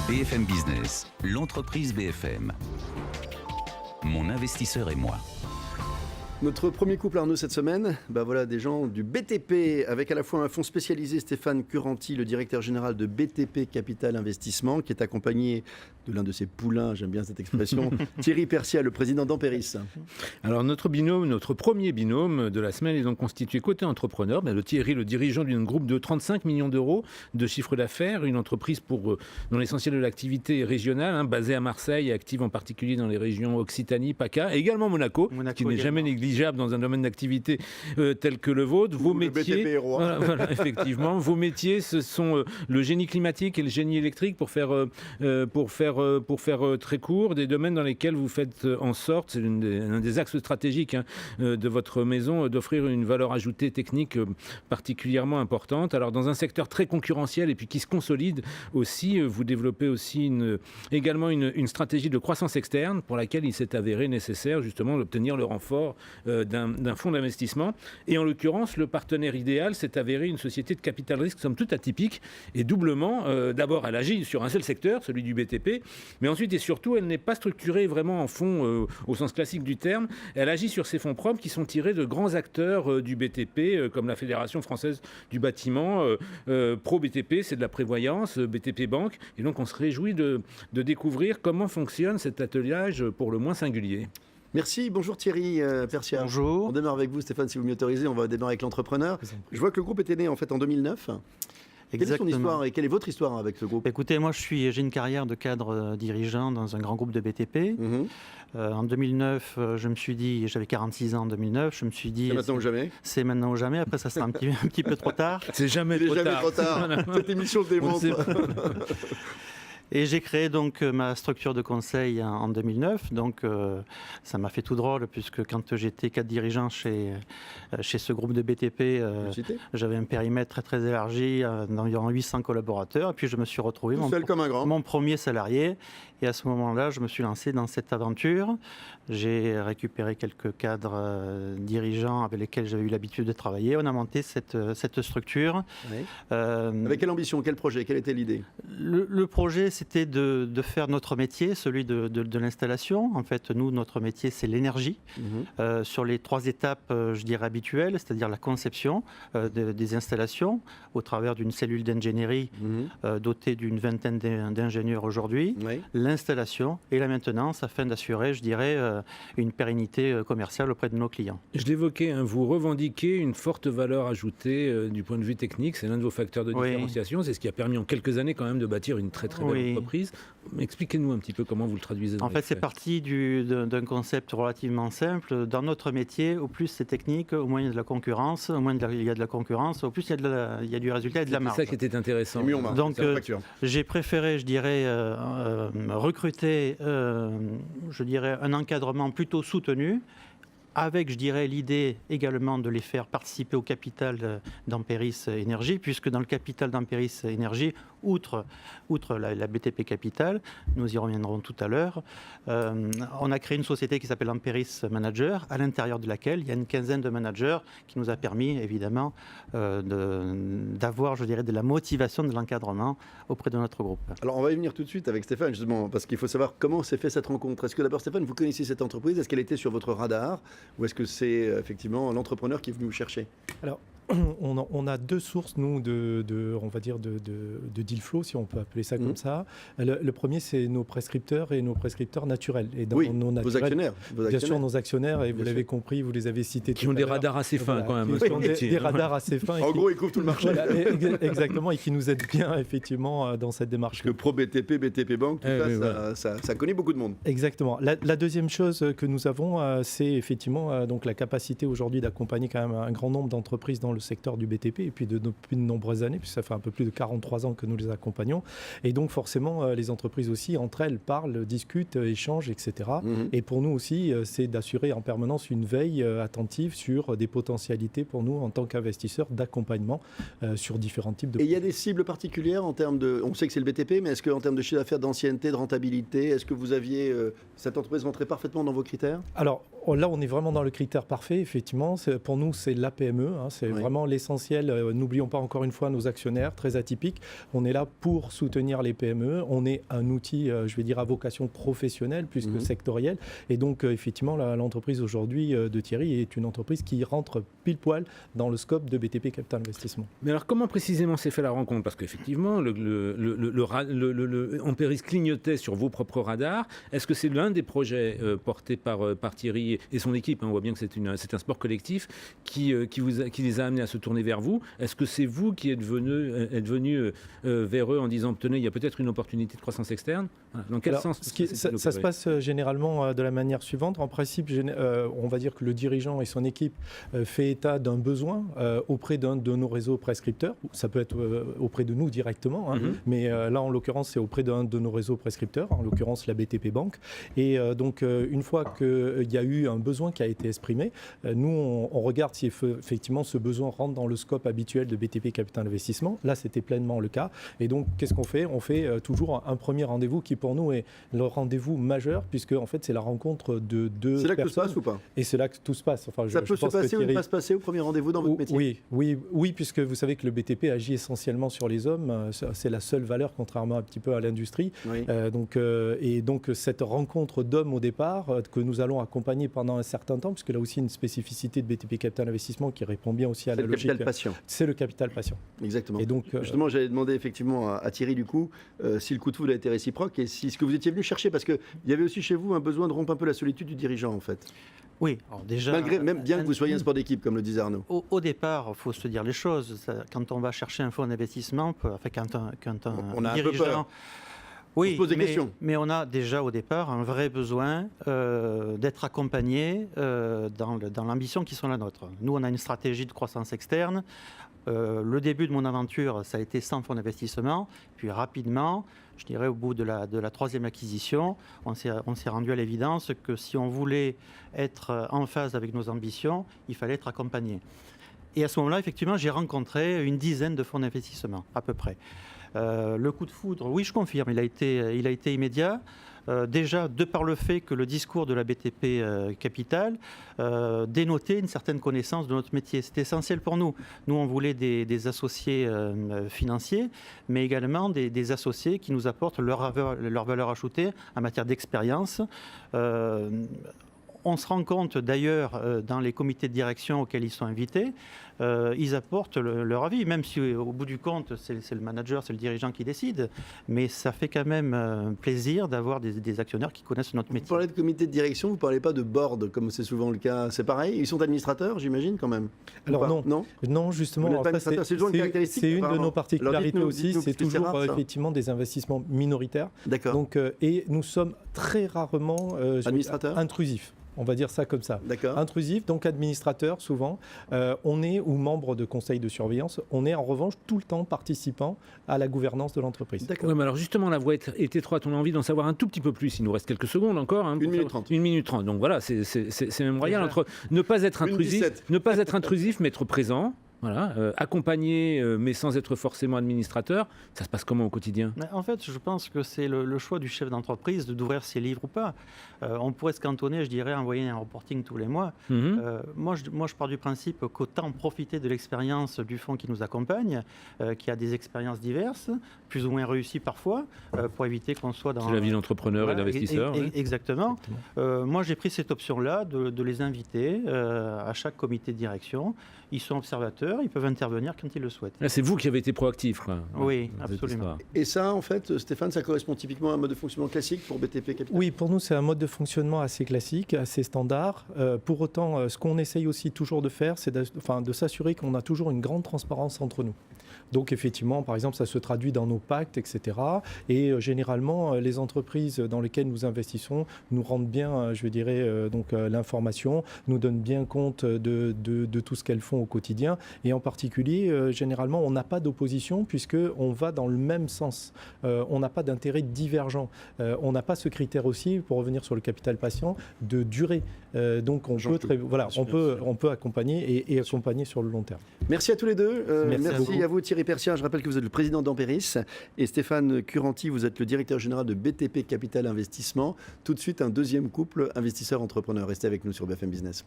BFM Business, l'entreprise BFM. Mon investisseur et moi. Notre premier couple Arnaud cette semaine, voilà des gens du BTP avec à la fois un fonds spécialisé, Stéphane Curanti, le directeur général de BTP Capital Investissement, qui est accompagné de l'un de ses poulains, j'aime bien cette expression, Thierry Persia, le président d'Amperis. Alors notre premier binôme de la semaine est donc constitué côté entrepreneur, le Thierry, le dirigeant d'un groupe de 35 millions d'euros de chiffre d'affaires, une entreprise dont l'essentiel de l'activité est régionale, basée à Marseille, active en particulier dans les régions Occitanie, PACA, et également Monaco qui n'est jamais négligeable dans un domaine d'activité tel que le vôtre. Vos métiers, voilà, effectivement, vos métiers, ce sont le génie climatique et le génie électrique, pour faire très court, des domaines dans lesquels vous faites en sorte, c'est un des axes stratégiques de votre maison, d'offrir une valeur ajoutée technique particulièrement importante. Alors dans un secteur très concurrentiel et puis qui se consolide aussi, vous développez aussi également une stratégie de croissance externe pour laquelle il s'est avéré nécessaire justement d'obtenir le renfort d'un fonds d'investissement. Et en l'occurrence, le partenaire idéal s'est avéré une société de capital risque somme toute atypique et doublement. D'abord, elle agit sur un seul secteur, celui du BTP, mais ensuite et surtout, elle n'est pas structurée vraiment en fonds au sens classique du terme. Elle agit sur ses fonds propres qui sont tirés de grands acteurs du BTP, comme la Fédération française du bâtiment, Pro BTP, c'est de la prévoyance, BTP Banque. Et donc, on se réjouit de découvrir comment fonctionne cet attelage pour le moins singulier. Merci, bonjour Thierry Persia. Bonjour. On démarre avec vous Stéphane, si vous m'y autorisez, on va démarrer avec l'entrepreneur. Je vois que le groupe était né en fait en 2009. Quelle est son histoire et quelle est votre histoire avec ce groupe ? Écoutez, moi j'ai une carrière de cadre dirigeant dans un grand groupe de BTP. En 2009, je me suis dit, j'avais 46 ans en 2009, je me suis dit... C'est maintenant ou jamais ? C'est maintenant ou jamais, après ça sera un petit peu trop tard. C'est jamais trop tard. Cette émission le démontre. Et j'ai créé donc ma structure de conseil en 2009. Donc ça m'a fait tout drôle puisque quand j'étais cadre dirigeant chez ce groupe de BTP, j'avais un périmètre très très élargi d'environ 800 collaborateurs. Et puis je me suis retrouvé mon premier salarié. Et à ce moment-là, je me suis lancé dans cette aventure. J'ai récupéré quelques cadres dirigeants avec lesquels j'avais eu l'habitude de travailler. On a monté cette structure. Oui. Avec quelle ambition, quel projet, quelle était l'idée ? Le projet, c'était de faire notre métier, celui de l'installation. En fait, nous, notre métier, c'est l'énergie. Sur les 3 étapes, je dirais, habituelles, c'est-à-dire la conception des installations au travers d'une cellule d'ingénierie dotée d'une vingtaine d'ingénieurs aujourd'hui. Oui. L'installation et la maintenance afin d'assurer, je dirais, une pérennité commerciale auprès de nos clients. Je l'évoquais, vous revendiquez une forte valeur ajoutée du point de vue technique. C'est l'un de vos facteurs de différenciation. C'est ce qui a permis en quelques années quand même de bâtir une très très belle entreprise. Expliquez-nous un petit peu comment vous le traduisez. En fait, c'est parti d'un concept relativement simple. Dans notre métier, au plus c'est technique, au moins il y a de la concurrence. Au moins il y a de la concurrence, au plus il y a du résultat et de la marge. C'est ça qui était intéressant. Donc j'ai préféré, je dirais, recruter, je dirais, un encadrement plutôt soutenu, avec, je dirais, l'idée également de les faire participer au capital d'Amperis Énergie, puisque dans le capital d'Amperis Énergie, outre la BTP Capital, nous y reviendrons tout à l'heure, on a créé une société qui s'appelle Amperis Manager, à l'intérieur de laquelle il y a une quinzaine de managers qui nous a permis, évidemment, d'avoir, je dirais, de la motivation, de l'encadrement auprès de notre groupe. Alors, on va y venir tout de suite avec Stéphane, justement, parce qu'il faut savoir comment s'est fait cette rencontre. Est-ce que d'abord, Stéphane, vous connaissiez cette entreprise ? Est-ce qu'elle était sur votre radar ? Ou est-ce que c'est effectivement l'entrepreneur qui est venu vous chercher ? Alors, on a 2 sources, nous, on va dire de deal flow, si on peut appeler ça comme ça. Le premier, c'est nos prescripteurs et nos prescripteurs naturels. Et dans nos naturels, vos actionnaires. Bien sûr, nos actionnaires, et vous l'avez compris, vous les avez cités. Qui ont des radars assez fins, quand même. Qui ont des radars assez fins. En gros, ils couvrent tout le marché. Voilà, exactement, et qui nous aident bien, effectivement, dans cette démarche. Parce que Pro BTP, BTP Banque, ça connaît beaucoup de monde. Exactement. La deuxième chose que nous avons, c'est effectivement donc la capacité aujourd'hui d'accompagner quand même un grand nombre d'entreprises dans le secteur du BTP, et puis depuis de nombreuses années, puisque ça fait un peu plus de 43 ans que nous les accompagnons. Et donc forcément, les entreprises aussi, entre elles, parlent, discutent, échangent, etc. Et pour nous aussi, c'est d'assurer en permanence une veille attentive sur des potentialités pour nous en tant qu'investisseurs d'accompagnement sur différents types de... Et il y a des cibles particulières en termes de... On sait que c'est le BTP, mais est-ce qu'en termes de chiffre d'affaires, d'ancienneté, de rentabilité, est-ce que vous aviez... cette entreprise rentrait parfaitement dans vos critères ? Alors, Là, on est vraiment dans le critère parfait, effectivement. Pour nous, c'est la PME. C'est vraiment l'essentiel. N'oublions pas encore une fois nos actionnaires, très atypiques. On est là pour soutenir les PME. On est un outil, je vais dire, à vocation professionnelle plus que sectorielle. Et donc, effectivement, l'entreprise aujourd'hui de Thierry est une entreprise qui rentre pile poil dans le scope de BTP Capital Investissement. Mais alors, comment précisément s'est fait la rencontre? Parce qu'effectivement, Ampéris clignotait sur vos propres radars. Est-ce que c'est l'un des projets portés par Thierry et son équipe? On voit bien que c'est un sport collectif qui les a amenés à se tourner vers vous. Est-ce que c'est vous qui êtes venu vers eux en disant tenez, il y a peut-être une opportunité de croissance externe? Dans quel sens ça se passe généralement de la manière suivante. En principe, on va dire que le dirigeant et son équipe fait état d'un besoin auprès d'un de nos réseaux prescripteurs. Ça peut être auprès de nous directement, mais là, en l'occurrence, c'est auprès d'un de nos réseaux prescripteurs, en l'occurrence la BTP Banque. Et donc, une fois qu'il y a eu un besoin qui a été exprimé, nous, on regarde si effectivement ce besoin rentre dans le scope habituel de BTP Capital Investissement. Là, c'était pleinement le cas. Et donc, qu'est-ce qu'on fait? On fait toujours un premier rendez-vous qui, pour nous, est le rendez-vous majeur, puisque, en fait, c'est la rencontre de deux personnes. C'est là que tout se passe ou pas? Et c'est là que tout se passe. Enfin, ça peut se passer ou ne pas se passer au premier rendez-vous dans votre métier? Oui, puisque vous savez que le BTP agit essentiellement sur les hommes. C'est la seule valeur, contrairement un petit peu à l'industrie. Oui. Donc, cette rencontre d'hommes au départ, que nous allons accompagner pendant un certain temps, puisque là aussi une spécificité de BTP Capital Investissement qui répond bien aussi à la logique. C'est le capital patient. C'est le capital patient. Exactement. Et donc, justement, j'allais demander effectivement à Thierry du coup si le coup de foudre a été réciproque et si ce que vous étiez venu chercher, parce qu'il y avait aussi chez vous un besoin de rompre un peu la solitude du dirigeant en fait. Oui, alors déjà... Même bien que vous soyez un sport d'équipe, comme le disait Arnaud. Au départ, il faut se dire les choses. Quand on va chercher un fonds d'investissement, quand on a dirigeant... un peu peur. Oui, on se pose des questions. Mais on a déjà au départ un vrai besoin d'être accompagné dans l'ambition qui sont la nôtre. Nous, on a une stratégie de croissance externe. Le début de mon aventure, ça a été sans fonds d'investissement. Puis rapidement, je dirais au bout de la troisième acquisition, on s'est rendu à l'évidence que si on voulait être en phase avec nos ambitions, il fallait être accompagné. Et à ce moment-là, effectivement, j'ai rencontré une dizaine de fonds d'investissement, à peu près. Le coup de foudre, oui, je confirme, il a été immédiat. Déjà, de par le fait que le discours de la BTP Capital dénotait une certaine connaissance de notre métier. C'était essentiel pour nous. Nous, on voulait des associés financiers, mais également des associés qui nous apportent leur valeur ajoutée en matière d'expérience. On se rend compte d'ailleurs dans les comités de direction auxquels ils sont invités, ils apportent leur avis, même si au bout du compte c'est le manager, c'est le dirigeant qui décide, mais ça fait quand même plaisir d'avoir des actionnaires qui connaissent notre métier. Vous parlez de comité de direction, vous ne parlez pas de board comme c'est souvent le cas, c'est pareil? Ils sont administrateurs, j'imagine quand même? Alors non, justement, en fait, c'est une de nos particularités aussi, c'est toujours rare, effectivement des investissements minoritaires. D'accord. Donc, et nous sommes très rarement intrusifs. On va dire ça comme ça. Intrusif, donc administrateur souvent. On est, ou membre de conseil de surveillance, on est en revanche tout le temps participant à la gouvernance de l'entreprise. Ouais, mais alors justement, la voie est étroite, on a envie d'en savoir un tout petit peu plus. Il nous reste quelques secondes encore. 1 minute 30. 1 minute 30. Donc voilà, c'est même royal entre ne pas être intrusif, mais être présent. Voilà, accompagner, mais sans être forcément administrateur, ça se passe comment au quotidien? En fait, je pense que c'est le choix du chef d'entreprise d'ouvrir ses livres ou pas. On pourrait se cantonner, je dirais, à envoyer un reporting tous les mois. Moi, je pars du principe qu'autant profiter de l'expérience du fonds qui nous accompagne, qui a des expériences diverses, plus ou moins réussies parfois, pour éviter qu'on soit dans... C'est la vie d'entrepreneur et d'investisseur. Exactement. Moi, j'ai pris cette option-là de les inviter à chaque comité de direction. Ils sont observateurs, ils peuvent intervenir quand ils le souhaitent. Là, c'est vous qui avez été proactif, quoi. Oui, absolument. Et ça, en fait, Stéphane, ça correspond typiquement à un mode de fonctionnement classique pour BTP Capital? Oui, pour nous, c'est un mode de fonctionnement assez classique, assez standard. Pour autant, ce qu'on essaye aussi toujours de faire, c'est de s'assurer qu'on a toujours une grande transparence entre nous. Donc effectivement, par exemple, ça se traduit dans nos pactes, etc. Et généralement, les entreprises dans lesquelles nous investissons nous rendent bien, je dirais, l'information, nous donnent bien compte de tout ce qu'elles font font au quotidien. Et en particulier, généralement, on n'a pas d'opposition puisqu'on va dans le même sens. On n'a pas d'intérêt divergent. On n'a pas ce critère aussi, pour revenir sur le capital patient, de durée. Donc on peut accompagner et accompagner sur le long terme. Merci à tous les deux. Merci à vous Thierry Persia. Je rappelle que vous êtes le président d'Ampéris et Stéphane Curanti, vous êtes le directeur général de BTP Capital Investissement. Tout de suite, un deuxième couple investisseur-entrepreneur. Restez avec nous sur BFM Business.